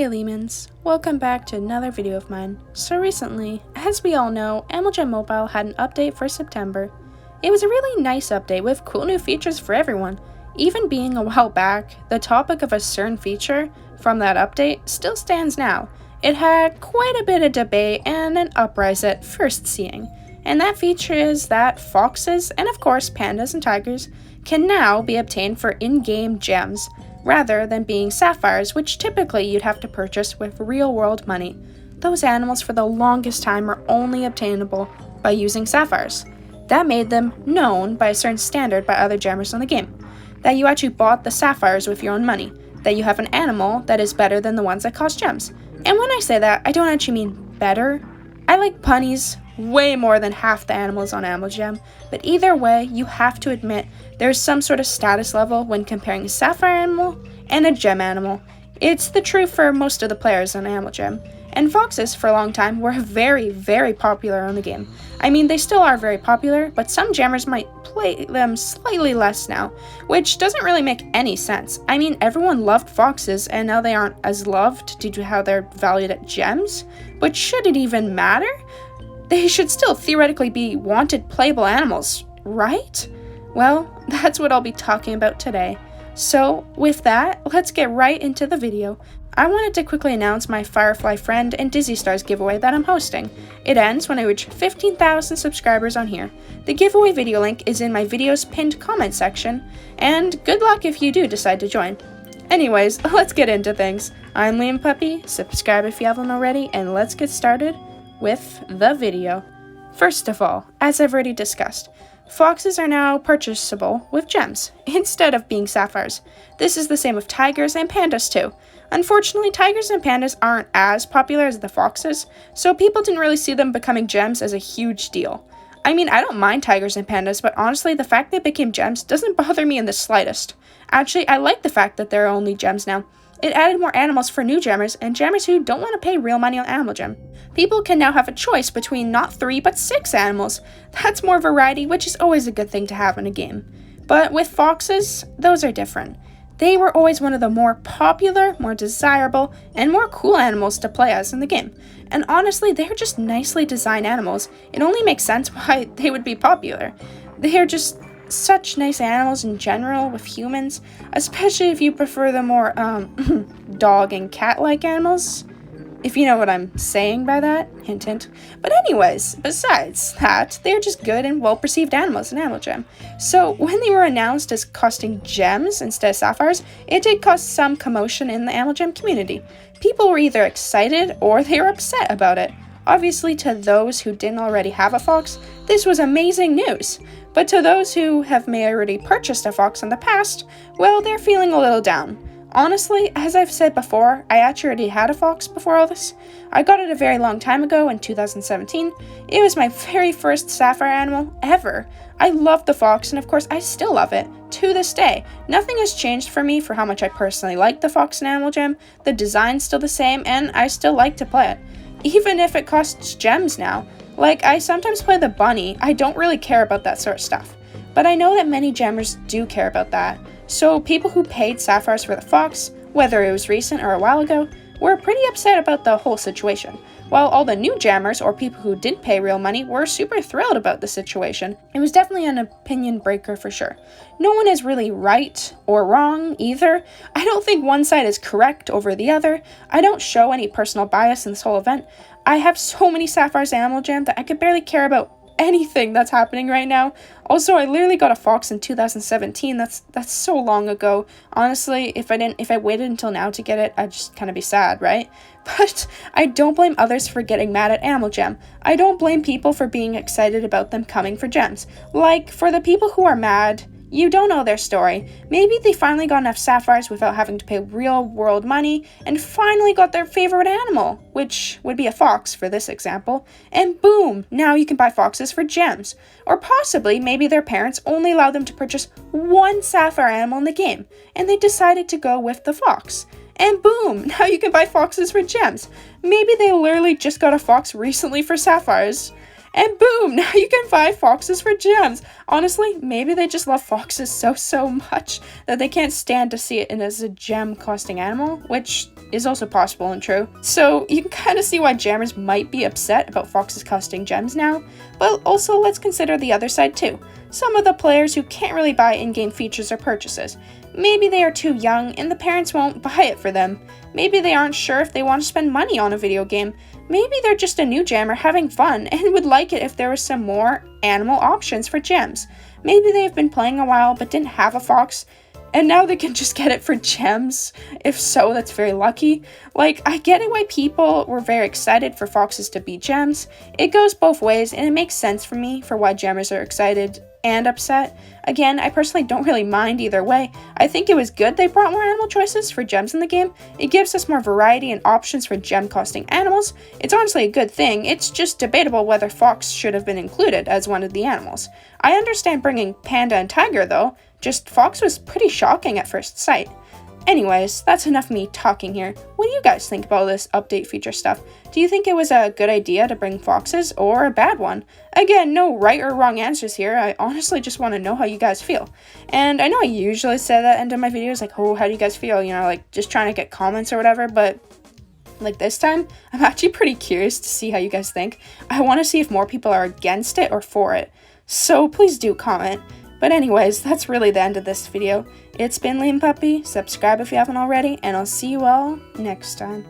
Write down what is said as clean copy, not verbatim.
Hey Leamons, welcome back to another video of mine. So recently, as we all know, Emotes Mobile had an update for September. It was a really nice update with cool new features for everyone. Even being a while back, the topic of a certain feature from that update still stands now. It had quite a bit of debate and an uprise at first seeing. And that feature is that foxes, and of course pandas and tigers, can now be obtained for in-game gems, rather than being sapphires, which typically you'd have to purchase with real-world money. Those animals for the longest time were only obtainable by using sapphires. That made them known by a certain standard by other gemmers in the game. That you actually bought the sapphires with your own money. That you have an animal that is better than the ones that cost gems. And when I say that, I don't actually mean better. I like punnies way more than half the animals on Gem, but either way, you have to admit there's some sort of status level when comparing a sapphire animal and a gem animal. It's the truth for most of the players on Gem, and foxes for a long time were very, very popular on the game. I mean, they still are very popular, but some gemmers might play them slightly less now, which doesn't really make any sense. I mean, everyone loved foxes, and now they aren't as loved due to how they're valued at gems, but should it even matter? They should still theoretically be wanted playable animals, right? Well, that's what I'll be talking about today. So, with that, let's get right into the video. I wanted to quickly announce my Firefly Friend and Dizzy Stars giveaway that I'm hosting. It ends when I reach 15,000 subscribers on here. The giveaway video link is in my video's pinned comment section, and good luck if you do decide to join. Anyways, let's get into things. I'm Leamonpuppy, subscribe if you haven't already, and let's get started with the video. First of all, as I've already discussed, foxes are now purchasable with gems, instead of being sapphires. This is the same with tigers and pandas too. Unfortunately, tigers and pandas aren't as popular as the foxes, so people didn't really see them becoming gems as a huge deal. I mean, I don't mind tigers and pandas, but honestly, the fact they became gems doesn't bother me in the slightest. Actually, I like the fact that there are only gems now. It added more animals for new gemmers and gemmers who don't want to pay real money on Gem. People can now have a choice between not 3 but 6 animals. That's more variety, which is always a good thing to have in a game. But with foxes, those are different. They were always one of the more popular, more desirable, and more cool animals to play as in the game. And honestly, they're just nicely designed animals. It only makes sense why they would be popular. They're just such nice animals in general with humans, especially if you prefer the more dog and cat-like animals, if you know what I'm saying by that. Hint hint. But anyways, besides that, they're just good and well-perceived animals in Gem. So when they were announced as costing gems instead of sapphires, it did cause some commotion in the Gem community. People were either excited or they were upset about it. Obviously, to those who didn't already have a fox, this was amazing news. But to those who may already purchased a fox in the past, well, they're feeling a little down. Honestly, as I've said before, I actually already had a fox before all this. I got it a very long time ago in 2017. It was my very first sapphire animal ever. I loved the fox, and of course, I still love it. To this day, nothing has changed for me for how much I personally like the fox in Gem. The design's still the same, and I still like to play it. Even if it costs gems now. Like, I sometimes play the bunny. I don't really care about that sort of stuff. But I know that many gemmers do care about that. So people who paid sapphires for the fox, whether it was recent or a while ago, were pretty upset about the whole situation. While all the new gemmers, or people who did pay real money, were super thrilled about the situation. It was definitely an opinion breaker for sure. No one is really right or wrong either. I don't think one side is correct over the other. I don't show any personal bias in this whole event. I have so many sapphires in Gem that I could barely care about anything that's happening right now. Also, I literally got a fox in 2017. That's so long ago. Honestly, if I waited until now to get it, I'd just kind of be sad, right? But I don't blame others for getting mad at Gem. I don't blame people for being excited about them coming for gems. Like, for the people who are mad, you don't know their story. Maybe they finally got enough sapphires without having to pay real world money and finally got their favorite animal, which would be a fox for this example, and boom, now you can buy foxes for gems. Or possibly maybe their parents only allowed them to purchase one sapphire animal in the game, and they decided to go with the fox. And boom, now you can buy foxes for gems. Maybe they literally just got a fox recently for sapphires. And boom, now you can buy foxes for gems. Honestly, maybe they just love foxes so much that they can't stand to see it as a gem costing animal, which is also possible and true. So you can kind of see why jammers might be upset about foxes costing gems now, but also let's consider the other side too. Some of the players who can't really buy in-game features or purchases. Maybe they are too young and the parents won't buy it for them. Maybe they aren't sure if they want to spend money on a video game. Maybe they're just a new jammer having fun and would like it if there was some more animal options for gems. Maybe they have been playing a while but didn't have a fox, and now they can just get it for gems. If so, that's very lucky. Like, I get it why people were very excited for foxes to be gems. It goes both ways, and it makes sense for me for why jammers are excited and upset. Again, I personally don't really mind either way. I think it was good they brought more animal choices for gems in the game. It gives us more variety and options for gem costing animals. It's honestly a good thing. It's just debatable whether fox should have been included as one of the animals. I understand bringing panda and tiger though, just fox was pretty shocking at first sight. Anyways, that's enough me talking here. What do you guys think about this update feature stuff? Do you think it was a good idea to bring foxes or a bad one? Again, no right or wrong answers here. I honestly just want to know how you guys feel. And I know I usually say that at the end of my videos, like, oh, how do you guys feel? You know, like just trying to get comments or whatever, but like this time, I'm actually pretty curious to see how you guys think. I want to see if more people are against it or for it. So please do comment. But anyways, that's really the end of this video. It's been Leamon Puppy. Subscribe if you haven't already, and I'll see you all next time.